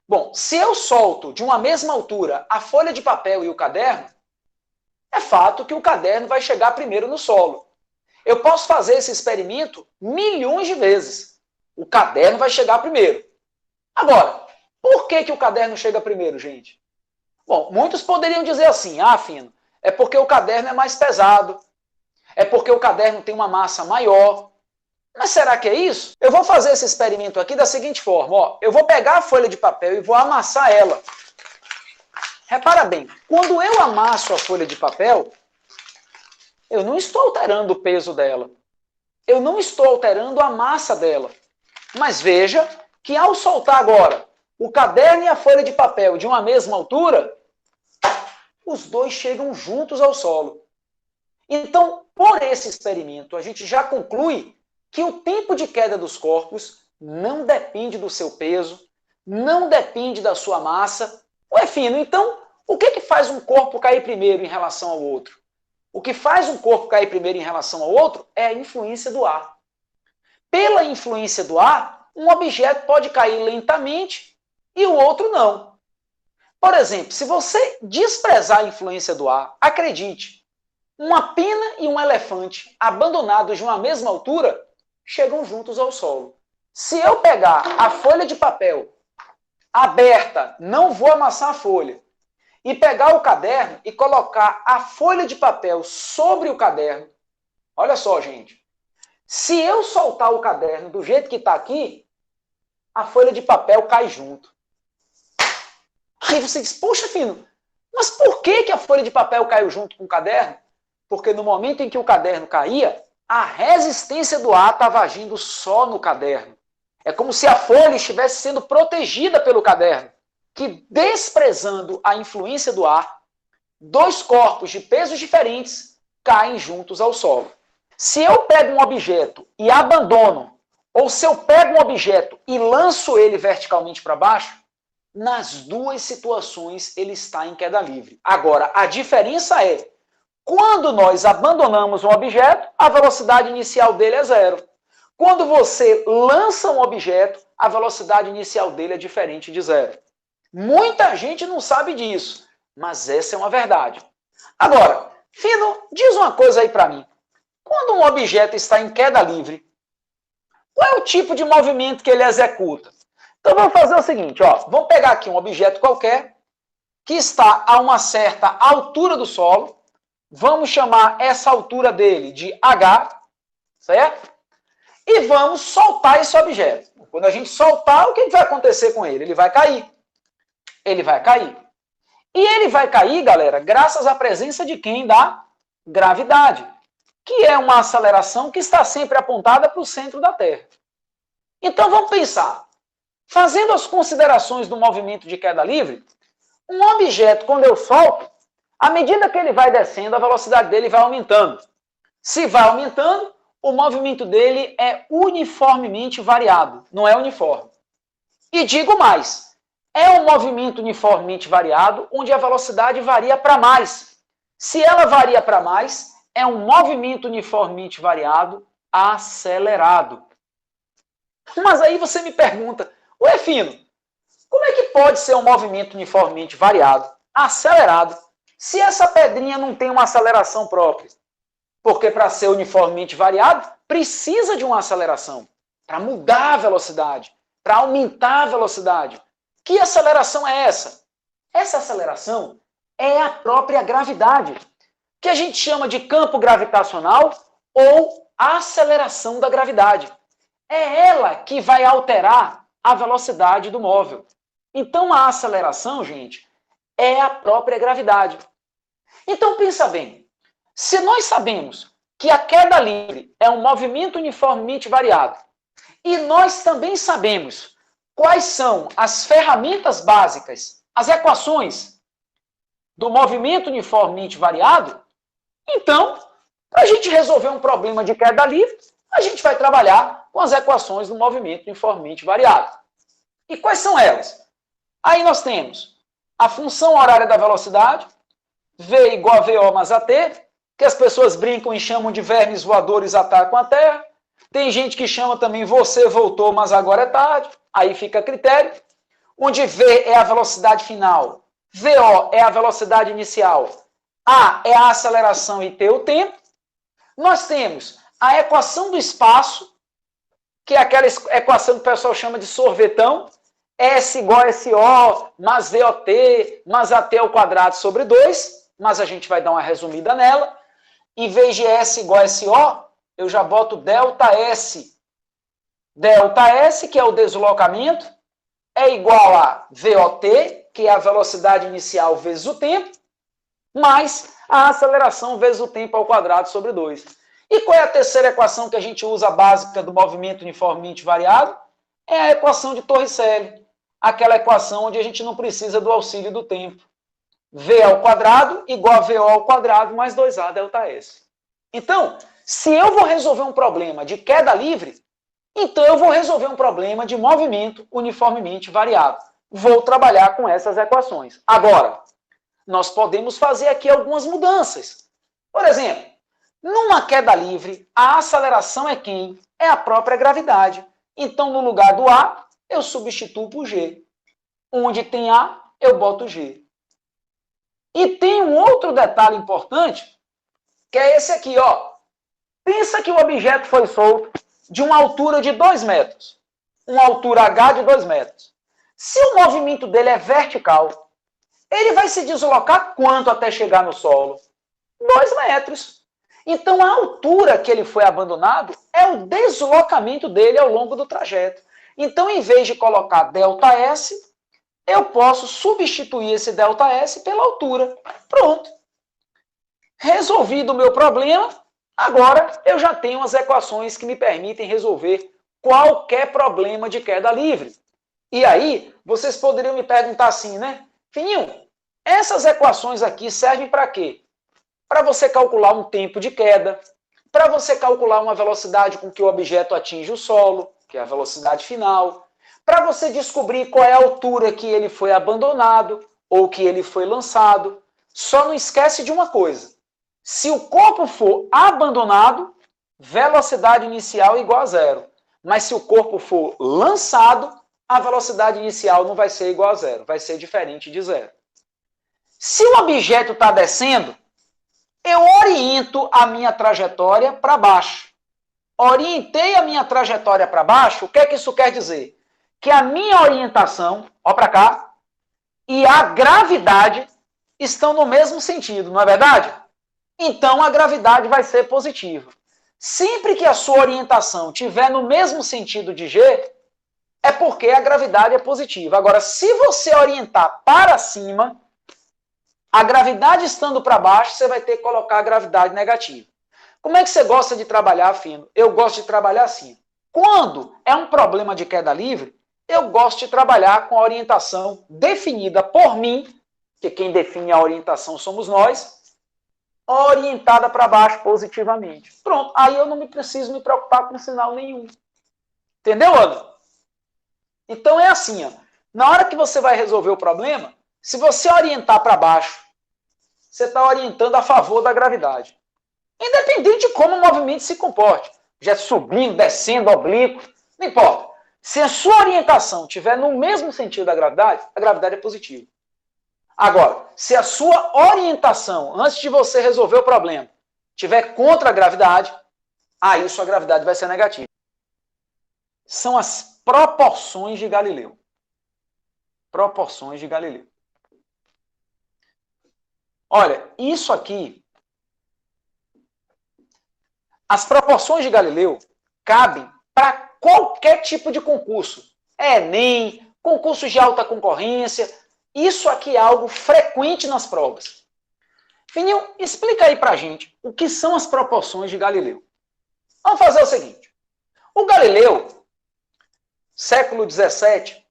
Bom, se eu solto de uma mesma altura a folha de papel e o caderno, é fato que o caderno vai chegar primeiro no solo. Eu posso fazer esse experimento milhões de vezes. O caderno vai chegar primeiro. Agora, por que o caderno chega primeiro, gente? Bom, muitos poderiam dizer assim, Fino, é porque o caderno é mais pesado, é porque o caderno tem uma massa maior. Mas será que é isso? Eu vou fazer esse experimento aqui da seguinte forma, ó, eu vou pegar a folha de papel e vou amassar ela. Repara bem, quando eu amasso a folha de papel, eu não estou alterando o peso dela. Eu não estou alterando a massa dela. Mas veja que ao soltar agora o caderno e a folha de papel de uma mesma altura, os dois chegam juntos ao solo. Então, por esse experimento, a gente já conclui que o tempo de queda dos corpos não depende do seu peso, não depende da sua massa. Ué, Fino, então, o que faz um corpo cair primeiro em relação ao outro? O que faz um corpo cair primeiro em relação ao outro é a influência do ar. Pela influência do ar, um objeto pode cair lentamente e o outro não. Por exemplo, se você desprezar a influência do ar, acredite, uma pena e um elefante abandonados de uma mesma altura chegam juntos ao solo. Se eu pegar a folha de papel aberta, não vou amassar a folha, e pegar o caderno e colocar a folha de papel sobre o caderno, olha só, gente, se eu soltar o caderno do jeito que está aqui, a folha de papel cai junto. Aí você diz, poxa, Fino, mas por que a folha de papel caiu junto com o caderno? Porque no momento em que o caderno caía, a resistência do ar estava agindo só no caderno. É como se a folha estivesse sendo protegida pelo caderno, que, desprezando a influência do ar, dois corpos de pesos diferentes caem juntos ao solo. Se eu pego um objeto e abandono, ou se eu pego um objeto e lanço ele verticalmente para baixo, nas duas situações ele está em queda livre. Agora, a diferença é, quando nós abandonamos um objeto, a velocidade inicial dele é zero. Quando você lança um objeto, a velocidade inicial dele é diferente de zero. Muita gente não sabe disso, mas essa é uma verdade. Agora, Fino, diz uma coisa aí para mim. Quando um objeto está em queda livre, qual é o tipo de movimento que ele executa? Então vamos fazer o seguinte, ó, vamos pegar aqui um objeto qualquer que está a uma certa altura do solo, vamos chamar essa altura dele de H, certo? E vamos soltar esse objeto. Quando a gente soltar, o que vai acontecer com ele? Ele vai cair. Ele vai cair. E ele vai cair, galera, graças à presença de quem? Da gravidade, que é uma aceleração que está sempre apontada para o centro da Terra. Então vamos pensar. Fazendo as considerações do movimento de queda livre, um objeto, quando eu solto, à medida que ele vai descendo, a velocidade dele vai aumentando. Se vai aumentando, o movimento dele é uniformemente variado, não é uniforme. E digo mais, é um movimento uniformemente variado, onde a velocidade varia para mais. Se ela varia para mais, é um movimento uniformemente variado acelerado. Mas aí você me pergunta, ué, Fino, como é que pode ser um movimento uniformemente variado, acelerado, se essa pedrinha não tem uma aceleração própria? Porque para ser uniformemente variado, precisa de uma aceleração, para mudar a velocidade, para aumentar a velocidade. Que aceleração é essa? Essa aceleração é a própria gravidade, que a gente chama de campo gravitacional ou aceleração da gravidade. É ela que vai alterar a velocidade do móvel. Então a aceleração, gente, é a própria gravidade. Então pensa bem, se nós sabemos que a queda livre é um movimento uniformemente variado, e nós também sabemos quais são as ferramentas básicas, as equações do movimento uniformemente variado, então, para a gente resolver um problema de queda livre, a gente vai trabalhar com as equações do movimento uniformemente variado. E quais são elas? Aí nós temos a função horária da velocidade, V igual a VO mais AT, que as pessoas brincam e chamam de vermes voadores atacam a Terra. Tem gente que chama também você voltou, mas agora é tarde. Aí fica a critério. onde V é a velocidade final, VO é a velocidade inicial, A é a aceleração e T o tempo, nós temos a equação do espaço, que é aquela equação que o pessoal chama de sorvetão, S igual a SO, mais VOT, mais AT ao quadrado sobre 2, mas a gente vai dar uma resumida nela. Em vez de S igual a SO, eu já boto ΔS. ΔS, que é o deslocamento, é igual a VOT, que é a velocidade inicial vezes o tempo, mais a aceleração vezes o tempo ao quadrado sobre 2. E qual é a terceira equação que a gente usa básica do movimento uniformemente variado? É a equação de Torricelli, aquela equação onde a gente não precisa do auxílio do tempo. V ao quadrado igual a VO ao quadrado mais 2A ΔS. Então, se eu vou resolver um problema de queda livre, então eu vou resolver um problema de movimento uniformemente variado. Vou trabalhar com essas equações. Agora, nós podemos fazer aqui algumas mudanças. Por exemplo, numa queda livre, a aceleração é quem? É a própria gravidade. Então, no lugar do A, eu substituo por G. Onde tem A, eu boto G. E tem um outro detalhe importante, que é esse aqui, ó. Pensa que o objeto foi solto de uma altura de 2 metros. Uma altura H de 2 metros. Se o movimento dele é vertical, ele vai se deslocar quanto até chegar no solo? 2 metros. Então, a altura que ele foi abandonado é o deslocamento dele ao longo do trajeto. Então, em vez de colocar ΔS, eu posso substituir esse ΔS pela altura. Pronto. Resolvido o meu problema, agora eu já tenho as equações que me permitem resolver qualquer problema de queda livre. E aí, vocês poderiam me perguntar assim, né? Fininho, essas equações aqui servem para quê? Para você calcular um tempo de queda, para você calcular uma velocidade com que o objeto atinge o solo, que é a velocidade final, para você descobrir qual é a altura que ele foi abandonado ou que ele foi lançado. Só não esquece de uma coisa. Se o corpo for abandonado, velocidade inicial é igual a 0. Mas se o corpo for lançado, a velocidade inicial não vai ser igual a 0, vai ser diferente de 0. Se o objeto está descendo, eu oriento a minha trajetória para baixo. Orientei a minha trajetória para baixo, o que é que isso quer dizer? Que a minha orientação, ó para cá, e a gravidade estão no mesmo sentido, não é verdade? Então a gravidade vai ser positiva. Sempre que a sua orientação estiver no mesmo sentido de G, é porque a gravidade é positiva. Agora, se você orientar para cima, a gravidade estando para baixo, você vai ter que colocar a gravidade negativa. Como é que você gosta de trabalhar, Fino? Eu gosto de trabalhar assim. Quando é um problema de queda livre, eu gosto de trabalhar com a orientação definida por mim, que quem define a orientação somos nós, orientada para baixo positivamente. Pronto, aí eu não preciso me preocupar com sinal nenhum. Entendeu, Ana? Então é assim, ó. Na hora que você vai resolver o problema, se você orientar para baixo, você está orientando a favor da gravidade. Independente de como o movimento se comporte. Já subindo, descendo, oblíquo, não importa. Se a sua orientação estiver no mesmo sentido da gravidade, a gravidade é positiva. Agora, se a sua orientação, antes de você resolver o problema, estiver contra a gravidade, aí sua gravidade vai ser negativa. São as proporções de Galileu. Proporções de Galileu. Olha, isso aqui, as proporções de Galileu cabem para qualquer tipo de concurso. Enem, concursos de alta concorrência. Isso aqui é algo frequente nas provas. Fininho, explica aí pra gente o que são as proporções de Galileu. Vamos fazer o seguinte. O Galileu, século XVII,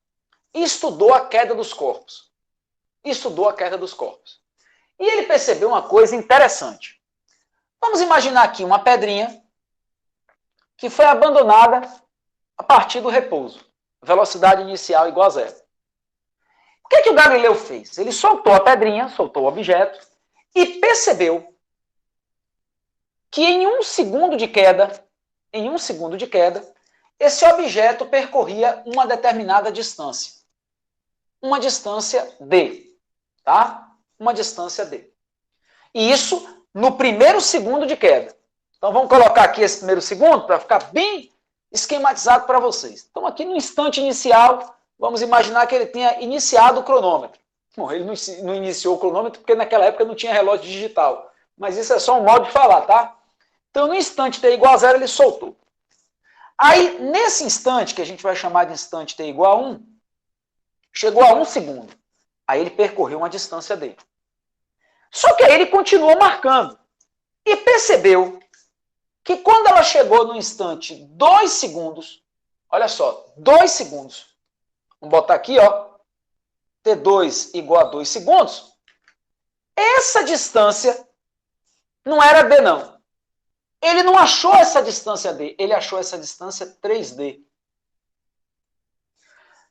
estudou a queda dos corpos. Estudou a queda dos corpos. E ele percebeu uma coisa interessante. Vamos imaginar aqui uma pedrinha que foi abandonada a partir do repouso. Velocidade inicial igual a 0. O que é que o Galileu fez? Ele soltou a pedrinha, soltou o objeto e percebeu que em um segundo de queda, esse objeto percorria uma determinada distância. uma distância D, tá? Uma distância D. E isso no primeiro segundo de queda. Então vamos colocar aqui esse primeiro segundo para ficar bem esquematizado para vocês. Então aqui no instante inicial, vamos imaginar que ele tenha iniciado o cronômetro. Bom, ele não iniciou o cronômetro porque naquela época não tinha relógio digital. Mas isso é só um modo de falar, tá? Então no instante t igual a 0 ele soltou. Aí nesse instante, que a gente vai chamar de instante t igual a 1, chegou a 1 segundo. Aí ele percorreu uma distância d. Só que aí ele continuou marcando. E percebeu que quando ela chegou no instante 2 segundos, olha só, 2 segundos. Vamos botar aqui, ó, T2 igual a 2 segundos. Essa distância não era D, não. Ele não achou essa distância D, ele achou essa distância 3D.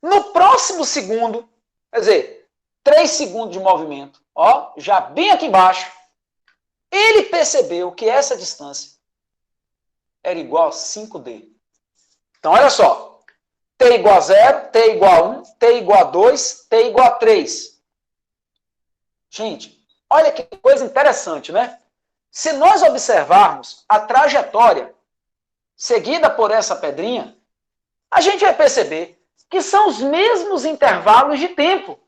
No próximo segundo, quer dizer, 3 segundos de movimento, ó, já bem aqui embaixo, ele percebeu que essa distância era igual a 5D. Então, olha só. T igual a 0, T igual a 1, T igual a 2, T igual a 3. Gente, olha que coisa interessante, né? Se nós observarmos a trajetória seguida por essa pedrinha, a gente vai perceber que são os mesmos intervalos de tempo.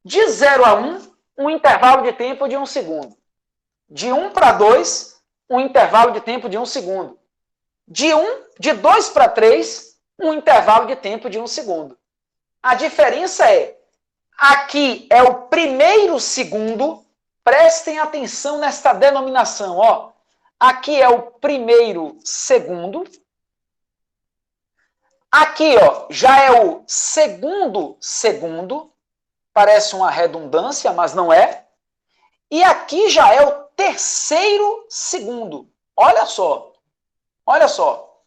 De 0 a 1, um intervalo de tempo de 1 segundo. De 1 para 2, um intervalo de tempo de 1 segundo. De 2 para 3, um intervalo de tempo de 1 segundo. A diferença é, aqui é o primeiro segundo, prestem atenção nesta denominação, ó. Aqui é o primeiro segundo. Aqui, ó, já é o segundo segundo. Parece uma redundância, mas não é. E aqui já é o terceiro segundo. Olha só. Olha só.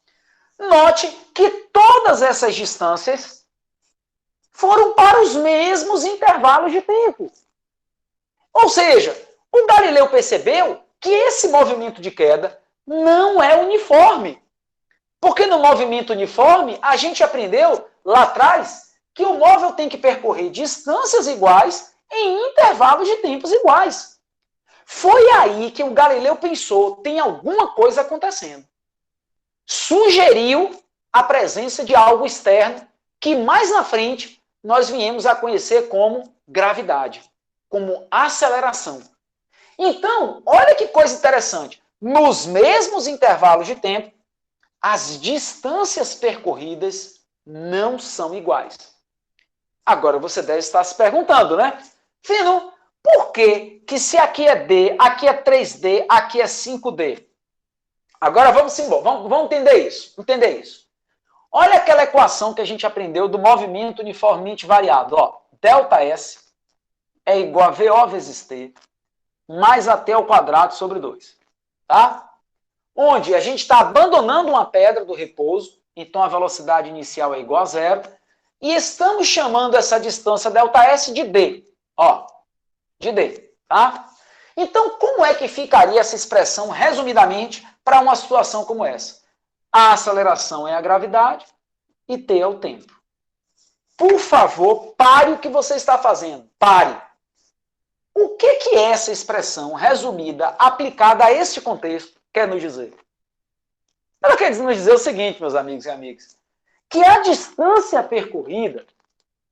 Note que todas essas distâncias foram para os mesmos intervalos de tempo. Ou seja, o Galileu percebeu que esse movimento de queda não é uniforme. Porque no movimento uniforme, a gente aprendeu lá atrás que o móvel tem que percorrer distâncias iguais em intervalos de tempos iguais. Foi aí que o Galileu pensou, tem alguma coisa acontecendo. Sugeriu a presença de algo externo que mais na frente nós viemos a conhecer como gravidade, como aceleração. Então, olha que coisa interessante. Nos mesmos intervalos de tempo, as distâncias percorridas não são iguais. Agora você deve estar se perguntando, né? Fino, por que se aqui é D, aqui é 3D, aqui é 5D? Agora vamos entender isso. Entender isso. Olha aquela equação que a gente aprendeu do movimento uniformemente variado. Ó, delta S é igual a VO vezes T mais AT ao quadrado sobre 2. Tá? Onde a gente está abandonando uma pedra do repouso, então a velocidade inicial é igual a 0, e estamos chamando essa distância ΔS de D. Ó, de D. Tá? Então, como é que ficaria essa expressão, resumidamente, para uma situação como essa? A aceleração é a gravidade e T é o tempo. Por favor, pare o que você está fazendo. Pare. O que é essa expressão resumida, aplicada a este contexto, quer nos dizer? Ela quer nos dizer o seguinte, meus amigos e amigas, que a distância percorrida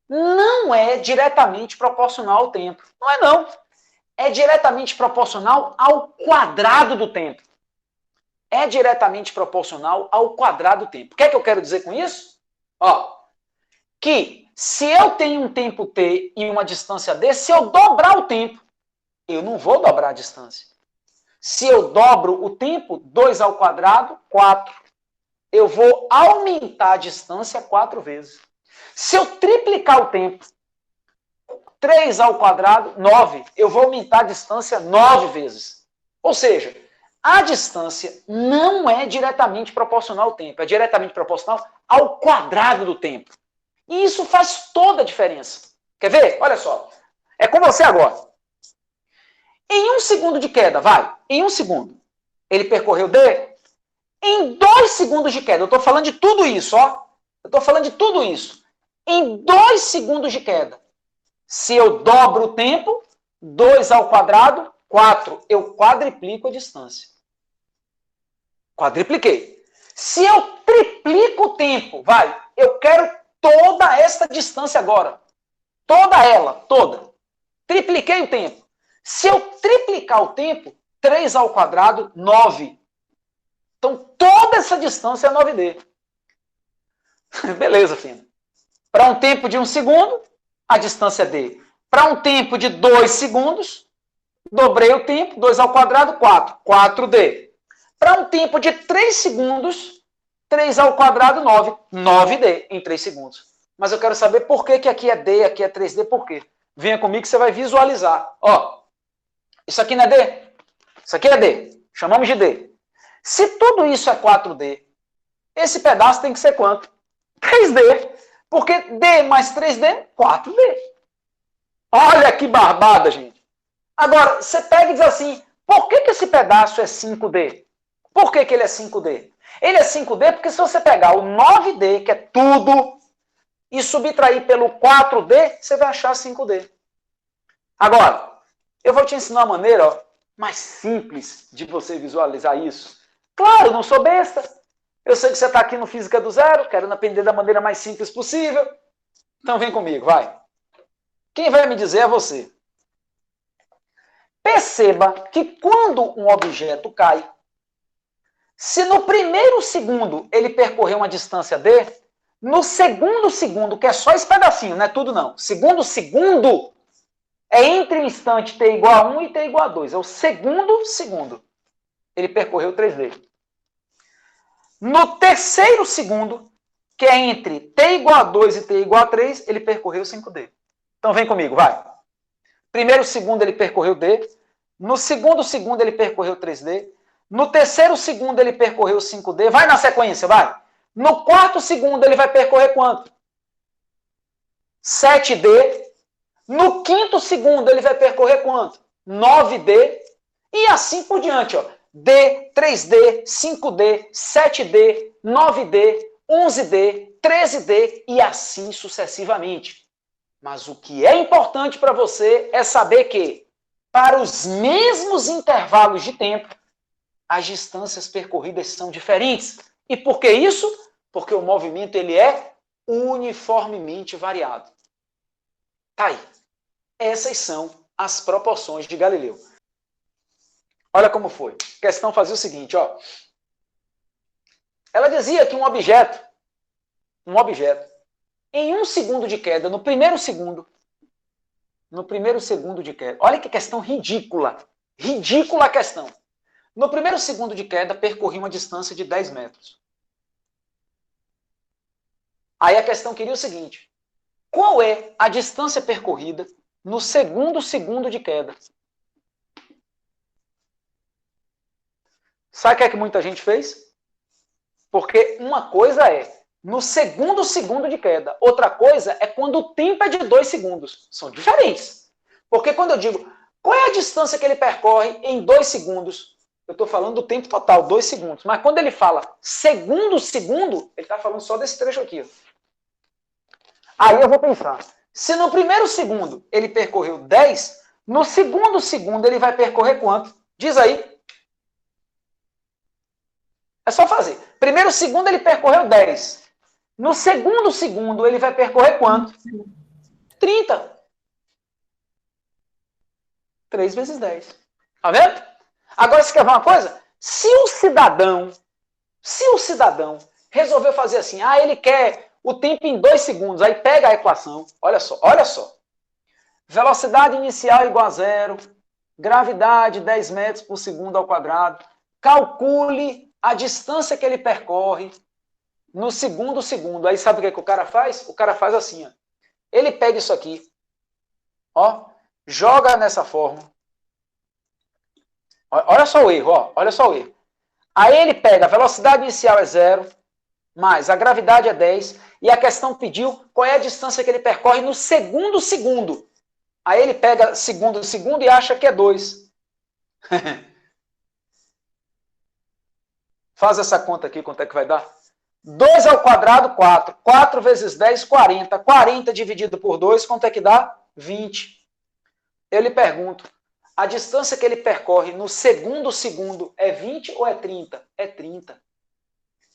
não é diretamente proporcional ao tempo. Não é, não. É diretamente proporcional ao quadrado do tempo. É diretamente proporcional ao quadrado do tempo. O que é que eu quero dizer com isso? Ó, que se eu tenho um tempo t e uma distância d, se eu dobrar o tempo, eu não vou dobrar a distância. Se eu dobro o tempo, 2 ao quadrado, 4. Eu vou aumentar a distância 4 vezes. Se eu triplicar o tempo, 3 ao quadrado, 9. Eu vou aumentar a distância 9 vezes. Ou seja, a distância não é diretamente proporcional ao tempo, é diretamente proporcional ao quadrado do tempo. E isso faz toda a diferença. Quer ver? Olha só. É com você agora. Em 1 segundo de queda, vai. Em 1 segundo. Ele percorreu D. Em 2 segundos de queda. Eu estou falando de tudo isso, ó. Eu estou falando de tudo isso. Em 2 segundos de queda. Se eu dobro o tempo, 2 ao quadrado, 4. Eu quadriplico a distância. Quadripliquei. Se eu triplico o tempo, eu quero toda essa distância agora. Toda ela, toda. Tripliquei o tempo. Se eu triplicar o tempo, 3 ao quadrado, 9. Então, toda essa distância é 9D. Beleza, filho. Para um tempo de 1 segundo, a distância é D. Para um tempo de 2 segundos, dobrei o tempo, 2 ao quadrado, 4. 4D. Para um tempo de 3 segundos, 3 ao quadrado, 9. 9D em 3 segundos. Mas eu quero saber por que aqui é D, aqui é 3D, por quê? Venha comigo que você vai visualizar. Ó, isso aqui não é D? Isso aqui é D. Chamamos de D. Se tudo isso é 4D, esse pedaço tem que ser quanto? 3D. Porque D mais 3D, 4D. Olha que barbada, gente. Agora, você pega e diz assim, por que esse pedaço é 5D? Por que ele é 5D? Ele é 5D porque se você pegar o 9D, que é tudo, e subtrair pelo 4D, você vai achar 5D. Agora, eu vou te ensinar uma maneira mais simples de você visualizar isso. Claro, eu não sou besta. Eu sei que você está aqui no Física do Zero, querendo aprender da maneira mais simples possível. Então vem comigo, vai. Quem vai me dizer é você. Perceba que quando um objeto cai, se no primeiro segundo ele percorrer uma distância D, no segundo segundo, que é só esse pedacinho, não é tudo não. Segundo segundo é entre o instante t igual a 1 e t igual a 2. É o segundo segundo. Ele percorreu 3D. No terceiro segundo, que é entre t igual a 2 e t igual a 3, ele percorreu 5D. Então vem comigo, vai. Primeiro segundo ele percorreu D. No segundo segundo ele percorreu 3D. No terceiro segundo ele percorreu 5D. Vai na sequência, vai. No quarto segundo ele vai percorrer quanto? 7D. No quinto segundo ele vai percorrer quanto? 9D. E assim por diante, ó. D, 3D, 5D, 7D, 9D, 11D, 13D e assim sucessivamente. Mas o que é importante para você é saber que, para os mesmos intervalos de tempo, as distâncias percorridas são diferentes. E por que isso? Porque o movimento ele é uniformemente variado. Tá aí. Essas são as proporções de Galileu. Olha como foi. A questão fazia o seguinte, ó. Ela dizia que um objeto, em 1 segundo de queda, no primeiro segundo de queda, olha que questão ridícula. Ridícula a questão. No primeiro segundo de queda, percorria uma distância de 10 metros. Aí a questão queria o seguinte, qual é a distância percorrida no segundo segundo de queda? Sabe o que é que muita gente fez? Porque uma coisa é no segundo segundo de queda, outra coisa é quando o tempo é de 2 segundos. São diferentes. Porque quando eu digo, qual é a distância que ele percorre em 2 segundos? Eu estou falando do tempo total, 2 segundos. Mas quando ele fala segundo segundo, ele está falando só desse trecho aqui. Ó. Aí eu vou pensar, se no primeiro segundo ele percorreu 10, no segundo segundo ele vai percorrer quanto? Diz aí. É só fazer. Primeiro segundo ele percorreu 10. No segundo segundo ele vai percorrer quanto? 30. 3 vezes 10. Tá vendo? Agora você quer ver uma coisa? Se o cidadão resolveu fazer assim, ele quer o tempo em 2 segundos, aí pega a equação, olha só. Velocidade inicial igual a 0, gravidade 10 metros por segundo ao quadrado, calcule a distância que ele percorre no segundo segundo. Aí sabe o que o cara faz? O cara faz assim, ó. Ele pega isso aqui, ó, joga nessa fórmula. Olha só o erro, ó, olha só o erro. Aí ele pega a velocidade inicial é 0, mais a gravidade é 10, e a questão pediu qual é a distância que ele percorre no segundo segundo. Aí ele pega segundo e acha que é 2. Faz essa conta aqui, quanto é que vai dar? 2 ao quadrado, 4. 4 vezes 10, 40. 40 dividido por 2, quanto é que dá? 20. Eu lhe pergunto, a distância que ele percorre no segundo segundo é 20 ou é 30? É 30.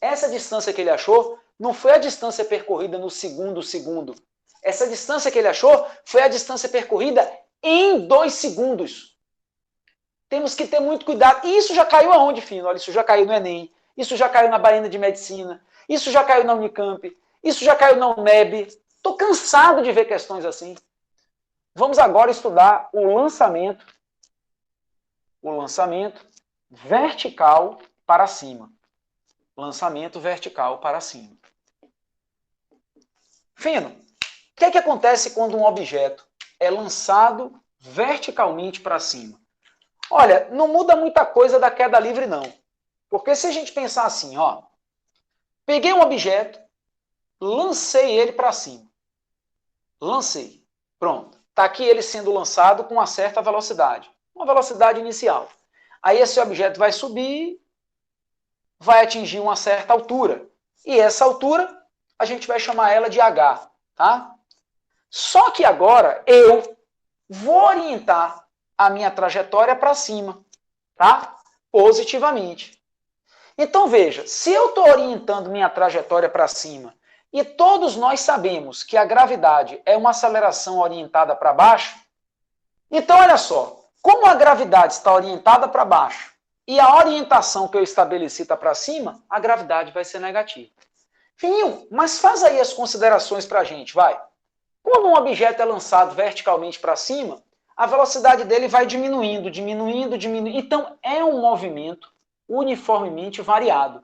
Essa distância que ele achou não foi a distância percorrida no segundo segundo. Essa distância que ele achou foi a distância percorrida em 2 segundos. Temos que ter muito cuidado. E isso já caiu aonde, Fino? Olha, isso já caiu no Enem, isso já caiu na Baiana de Medicina, isso já caiu na Unicamp, isso já caiu na UNEB. Estou cansado de ver questões assim. Vamos agora estudar o lançamento vertical para cima. Lançamento vertical para cima. Fino, o que é que acontece quando um objeto é lançado verticalmente para cima? Olha, não muda muita coisa da queda livre, não. Porque se a gente pensar assim, ó, peguei um objeto, lancei ele para cima. Lancei. Pronto. Está aqui ele sendo lançado com uma certa velocidade. Uma velocidade inicial. Aí esse objeto vai subir, vai atingir uma certa altura. E essa altura, a gente vai chamar ela de H. Tá? Só que agora eu vou orientar a minha trajetória para cima. Tá? Positivamente. Então veja, se eu estou orientando minha trajetória para cima e todos nós sabemos que a gravidade é uma aceleração orientada para baixo, então olha só, como a gravidade está orientada para baixo e a orientação que eu estabeleci está para cima, a gravidade vai ser negativa. Fininho, mas faz aí as considerações para a gente, vai. Quando um objeto é lançado verticalmente para cima, a velocidade dele vai diminuindo, diminuindo, diminuindo. Então é um movimento uniformemente variado.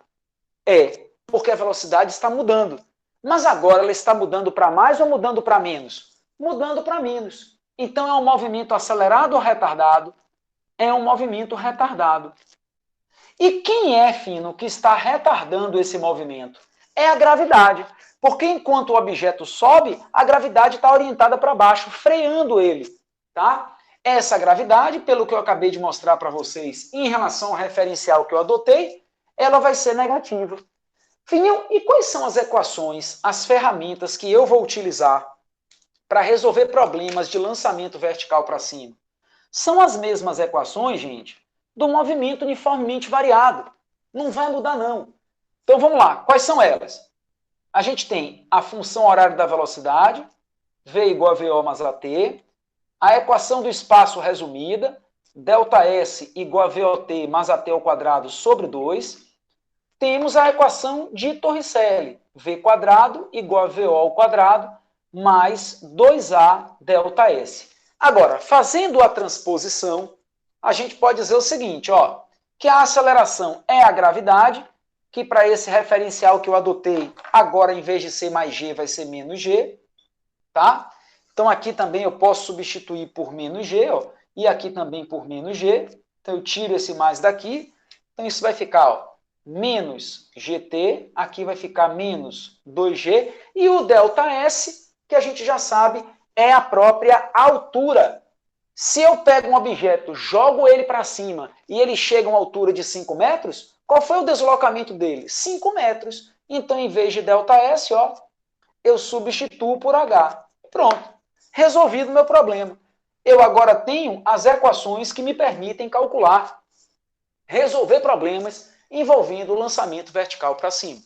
É, porque a velocidade está mudando. Mas agora ela está mudando para mais ou mudando para menos? Mudando para menos. Então é um movimento acelerado ou retardado? É um movimento retardado. E quem é, Fino, que está retardando esse movimento? É a gravidade. Porque enquanto o objeto sobe, a gravidade está orientada para baixo, freando ele. Tá? Essa gravidade, pelo que eu acabei de mostrar para vocês, em relação ao referencial que eu adotei, ela vai ser negativa. Fininho, e quais são as equações, as ferramentas que eu vou utilizar para resolver problemas de lançamento vertical para cima? São as mesmas equações, gente, do movimento uniformemente variado. Não vai mudar, não. Então vamos lá, quais são elas? A gente tem a função horária da velocidade, V igual a VO mais AT, a equação do espaço resumida, ΔS igual a VOT mais AT ao quadrado sobre 2. Temos a equação de Torricelli, V quadrado igual a VO ao quadrado mais 2A ΔS. Agora, fazendo a transposição, a gente pode dizer o seguinte, ó, que a aceleração é a gravidade, que para esse referencial que eu adotei, agora em vez de ser mais G, vai ser menos G, tá? Então aqui também eu posso substituir por menos G, ó, e aqui também por menos G. Então eu tiro esse mais daqui. Então isso vai ficar, ó, menos GT, aqui vai ficar menos 2G. E o ΔS, que a gente já sabe, é a própria altura. Se eu pego um objeto, jogo ele para cima e ele chega a uma altura de 5 metros, qual foi o deslocamento dele? 5 metros. Então, em vez de ΔS, ó, eu substituo por H. Pronto. Resolvido o meu problema. Eu agora tenho as equações que me permitem calcular, resolver problemas envolvendo o lançamento vertical para cima.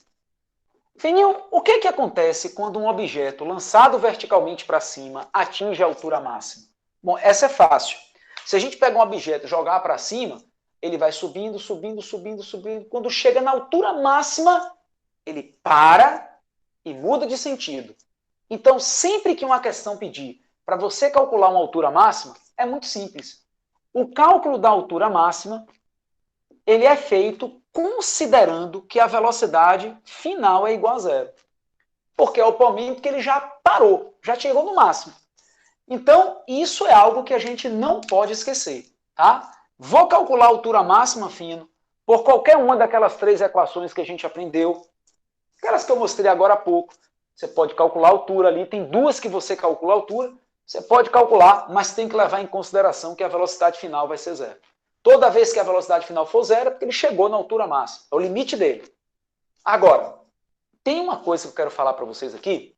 Fininho, o que acontece quando um objeto lançado verticalmente para cima atinge a altura máxima? Bom, essa é fácil. Se a gente pega um objeto e jogar para cima, ele vai subindo, subindo, subindo, subindo. Quando chega na altura máxima, ele para e muda de sentido. Então, sempre que uma questão pedir para você calcular uma altura máxima, é muito simples. O cálculo da altura máxima, ele é feito considerando que a velocidade final é igual a zero. Porque é o momento que ele já parou, já chegou no máximo. Então, isso é algo que a gente não pode esquecer, tá? Vou calcular a altura máxima, Fino, por qualquer uma daquelas 3 equações que a gente aprendeu, aquelas que eu mostrei agora há pouco. Você pode calcular a altura ali, tem 2 que você calcula a altura, você pode calcular, mas tem que levar em consideração que a velocidade final vai ser zero. Toda vez que a velocidade final for zero, é porque ele chegou na altura máxima, é o limite dele. Agora, tem uma coisa que eu quero falar para vocês aqui,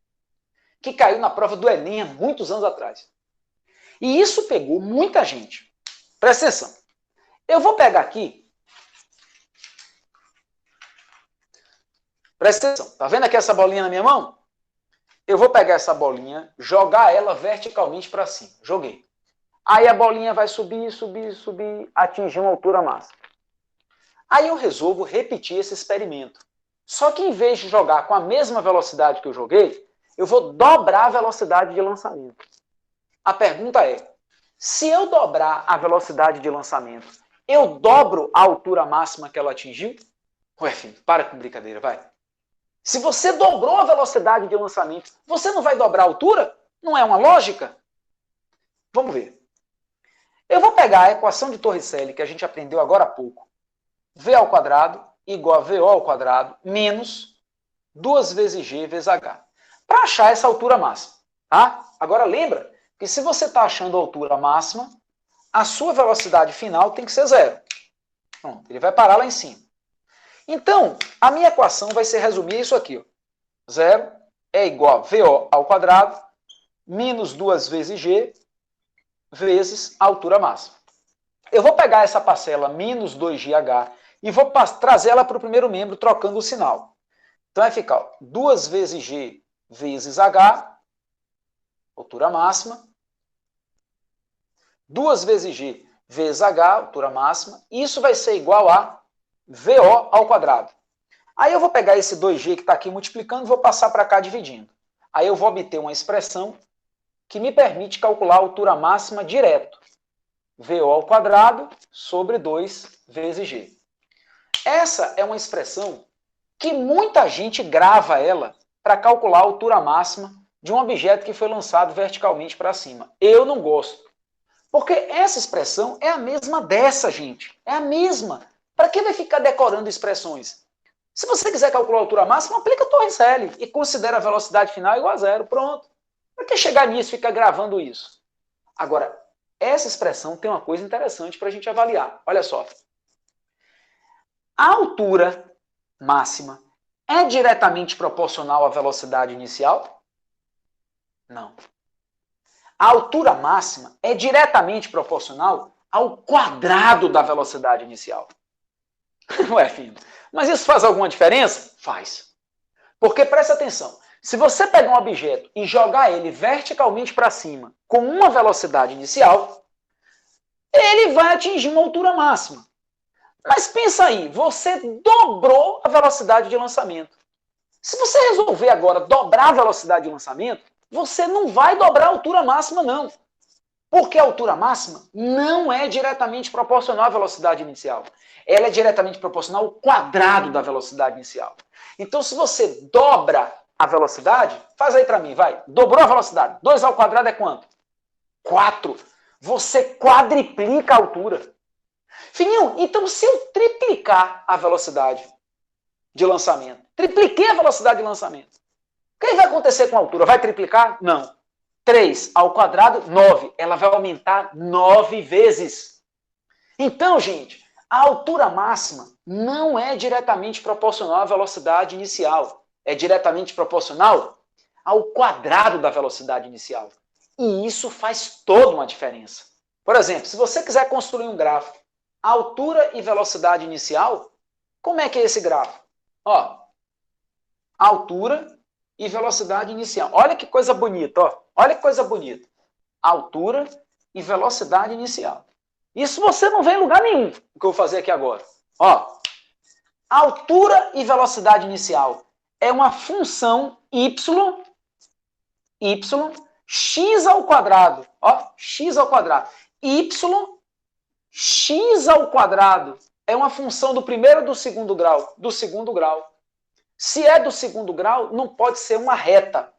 que caiu na prova do Enem há muitos anos atrás. E isso pegou muita gente. Presta atenção. Eu vou pegar aqui. Presta atenção. Tá vendo aqui essa bolinha na minha mão? Eu vou pegar essa bolinha, jogar ela verticalmente para cima. Joguei. Aí a bolinha vai subir, subir, subir, atingir uma altura máxima. Aí eu resolvo repetir esse experimento. Só que em vez de jogar com a mesma velocidade que eu joguei, eu vou dobrar a velocidade de lançamento. A pergunta é, se eu dobrar a velocidade de lançamento, eu dobro a altura máxima que ela atingiu? Ué, filho, para com brincadeira, vai. Se você dobrou a velocidade de lançamento, você não vai dobrar a altura? Não é uma lógica? Vamos ver. Eu vou pegar a equação de Torricelli, que a gente aprendeu agora há pouco. V ao quadrado igual a VO ao quadrado menos 2 vezes G vezes H. Para achar essa altura máxima. Tá? Agora lembra que se você está achando a altura máxima, a sua velocidade final tem que ser zero. Pronto, ele vai parar lá em cima. Então, a minha equação vai ser resumir isso aqui. Ó. Zero é igual a VO ao quadrado menos 2 vezes G vezes a altura máxima. Eu vou pegar essa parcela menos 2GH e vou trazer ela para o primeiro membro trocando o sinal. Então vai ficar ó, 2 vezes G vezes H, altura máxima, 2 vezes G vezes H, altura máxima, isso vai ser igual a VO ao quadrado. Aí eu vou pegar esse 2G que está aqui multiplicando e vou passar para cá dividindo. Aí eu vou obter uma expressão que me permite calcular a altura máxima direto. VO ao quadrado sobre 2 vezes G. Essa é uma expressão que muita gente grava ela para calcular a altura máxima de um objeto que foi lançado verticalmente para cima. Eu não gosto. Porque essa expressão é a mesma dessa, gente. É a mesma. Para que vai ficar decorando expressões? Se você quiser calcular a altura máxima, aplica Torricelli e considera a velocidade final igual a zero. Pronto. Para que chegar nisso e ficar gravando isso? Agora, essa expressão tem uma coisa interessante para a gente avaliar. Olha só. A altura máxima é diretamente proporcional à velocidade inicial? Não. A altura máxima é diretamente proporcional ao quadrado da velocidade inicial. Ué, filho, mas isso faz alguma diferença? Faz. Porque, presta atenção, se você pegar um objeto e jogar ele verticalmente para cima com uma velocidade inicial, ele vai atingir uma altura máxima. Mas pensa aí, você dobrou a velocidade de lançamento. Se você resolver agora dobrar a velocidade de lançamento, você não vai dobrar a altura máxima, não. Porque a altura máxima não é diretamente proporcional à velocidade inicial. Ela é diretamente proporcional ao quadrado da velocidade inicial. Então, se você dobra a velocidade, faz aí para mim, vai. Dobrou a velocidade. 2 ao quadrado é quanto? 4. Você quadriplica a altura. Fininho, então se eu triplicar a velocidade de lançamento, tripliquei a velocidade de lançamento, o que vai acontecer com a altura? Vai triplicar? Não. 3 ao quadrado, 9. Ela vai aumentar 9 vezes. Então, gente, a altura máxima não é diretamente proporcional à velocidade inicial. É diretamente proporcional ao quadrado da velocidade inicial. E isso faz toda uma diferença. Por exemplo, se você quiser construir um gráfico, altura e velocidade inicial, como é que é esse gráfico? Ó, altura e velocidade inicial. Olha que coisa bonita, ó. Olha que coisa bonita. Altura e velocidade inicial. Isso você não vê em lugar nenhum, o que eu vou fazer aqui agora. Ó, altura e velocidade inicial é uma função y, x ao quadrado. Ó, x ao quadrado. X ao quadrado é uma função do primeiro ou do segundo grau? Do segundo grau. Se é do segundo grau, não pode ser uma reta.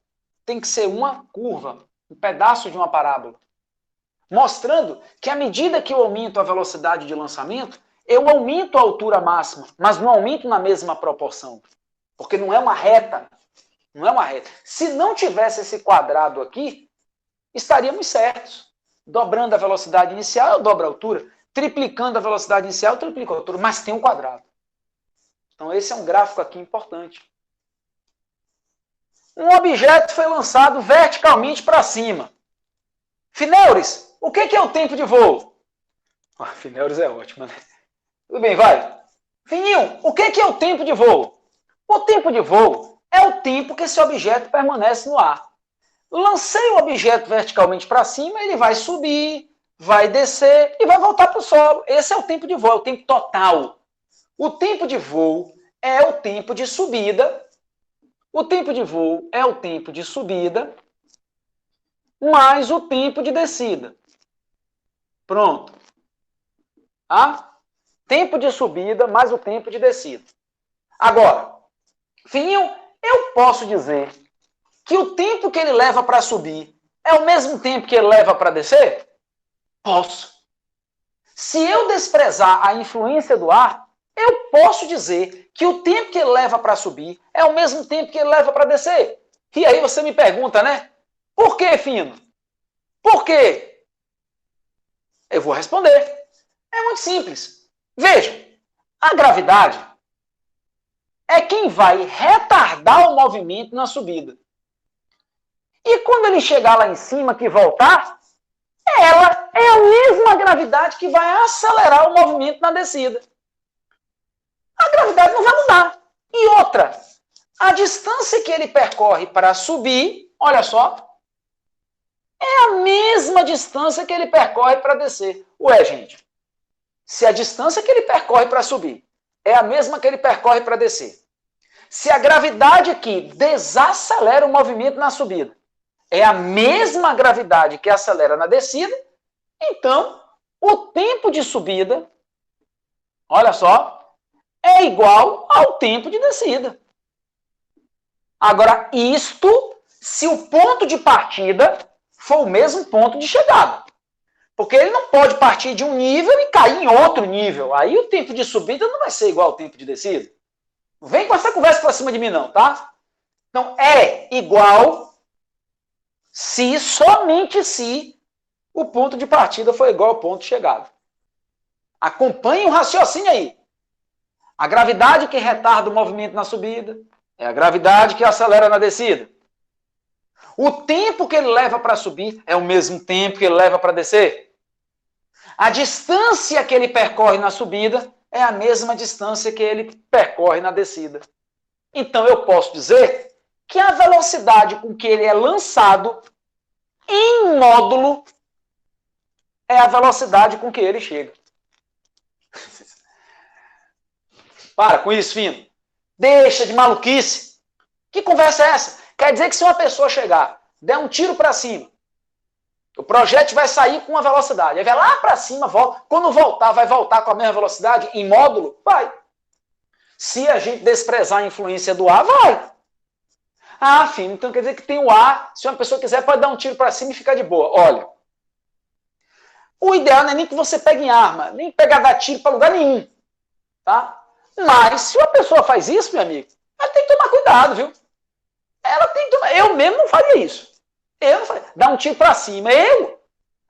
Tem que ser uma curva, um pedaço de uma parábola. Mostrando que à medida que eu aumento a velocidade de lançamento, eu aumento a altura máxima, mas não aumento na mesma proporção. Porque não é uma reta. Não é uma reta. Se não tivesse esse quadrado aqui, estaríamos certos. Dobrando a velocidade inicial, eu dobro a altura. Triplicando a velocidade inicial, eu triplico a altura. Mas tem um quadrado. Então esse é um gráfico aqui importante. Um objeto foi lançado verticalmente para cima. Fineures, o que é o tempo de voo? Finéuris é ótimo, né? Tudo bem, vai. Fininho, o que é o tempo de voo? O tempo de voo é o tempo que esse objeto permanece no ar. Lancei o objeto verticalmente para cima, ele vai subir, vai descer e vai voltar para o solo. Esse é o tempo de voo, é o tempo total. O tempo de voo é o tempo de subida. O tempo de voo é o tempo de subida mais o tempo de descida. Pronto. Tá? Tempo de subida mais o tempo de descida. Agora, Fininho, eu posso dizer que o tempo que ele leva para subir é o mesmo tempo que ele leva para descer? Posso. Se eu desprezar a influência do ar, eu posso dizer que o tempo que ele leva para subir é o mesmo tempo que ele leva para descer. E aí você me pergunta, né? Por que, Fino? Por quê? Eu vou responder. É muito simples. Veja, a gravidade é quem vai retardar o movimento na subida. E quando ele chegar lá em cima, que voltar, ela é a mesma gravidade que vai acelerar o movimento na descida. A gravidade não vai mudar. E outra, a distância que ele percorre para subir, olha só, é a mesma distância que ele percorre para descer. Ué, gente, se a distância que ele percorre para subir é a mesma que ele percorre para descer, se a gravidade aqui desacelera o movimento na subida, é a mesma gravidade que acelera na descida, então o tempo de subida, olha só, é igual ao tempo de descida. Agora, isto se o ponto de partida for o mesmo ponto de chegada. Porque ele não pode partir de um nível e cair em outro nível. Aí o tempo de subida não vai ser igual ao tempo de descida. Não vem com essa conversa pra cima de mim não, tá? Então, é igual se, somente se, o ponto de partida for igual ao ponto de chegada. Acompanhe o raciocínio aí. A gravidade que retarda o movimento na subida é a gravidade que acelera na descida. O tempo que ele leva para subir é o mesmo tempo que ele leva para descer. A distância que ele percorre na subida é a mesma distância que ele percorre na descida. Então eu posso dizer que a velocidade com que ele é lançado em módulo é a velocidade com que ele chega. Para com isso, Fino. Deixa de maluquice. Que conversa é essa? Quer dizer que se uma pessoa chegar, der um tiro para cima, o projétil vai sair com uma velocidade, aí vai lá para cima, volta. Quando voltar, vai voltar com a mesma velocidade em módulo? Vai. Se a gente desprezar a influência do ar, vai. Ah, Fino, então quer dizer que tem o ar, se uma pessoa quiser, pode dar um tiro para cima e ficar de boa. Olha, o ideal não é nem que você pegue em arma, nem pegar dar tiro para lugar nenhum. Tá? Mas, se uma pessoa faz isso, meu amigo, ela tem que tomar cuidado, viu? Ela tem que tomar... Eu mesmo não faria isso. Eu não faria. Dar um tiro pra cima. Eu?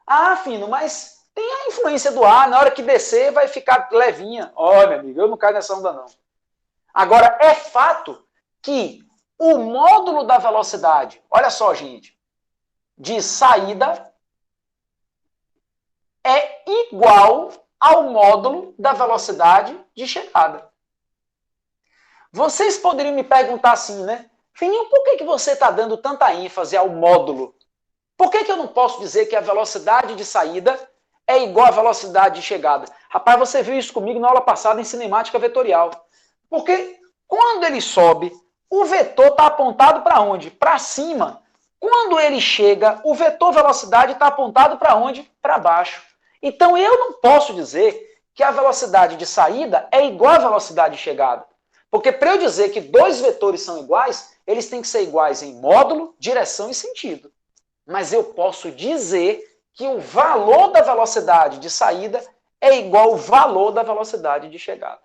Ah, Fino, mas tem a influência do ar. Na hora que descer, vai ficar levinha. Olha, meu amigo, eu não caio nessa onda, não. Agora, é fato que o módulo da velocidade, olha só, gente, de saída é igual ao módulo da velocidade de chegada. Vocês poderiam me perguntar assim, né? Fininho, por que você está dando tanta ênfase ao módulo? Por que eu não posso dizer que a velocidade de saída é igual à velocidade de chegada? Rapaz, você viu isso comigo na aula passada em cinemática vetorial. Porque quando ele sobe, o vetor está apontado para onde? Para cima. Quando ele chega, o vetor velocidade está apontado para onde? Para baixo. Então eu não posso dizer que a velocidade de saída é igual à velocidade de chegada. Porque para eu dizer que dois vetores são iguais, eles têm que ser iguais em módulo, direção e sentido. Mas eu posso dizer que o valor da velocidade de saída é igual ao valor da velocidade de chegada.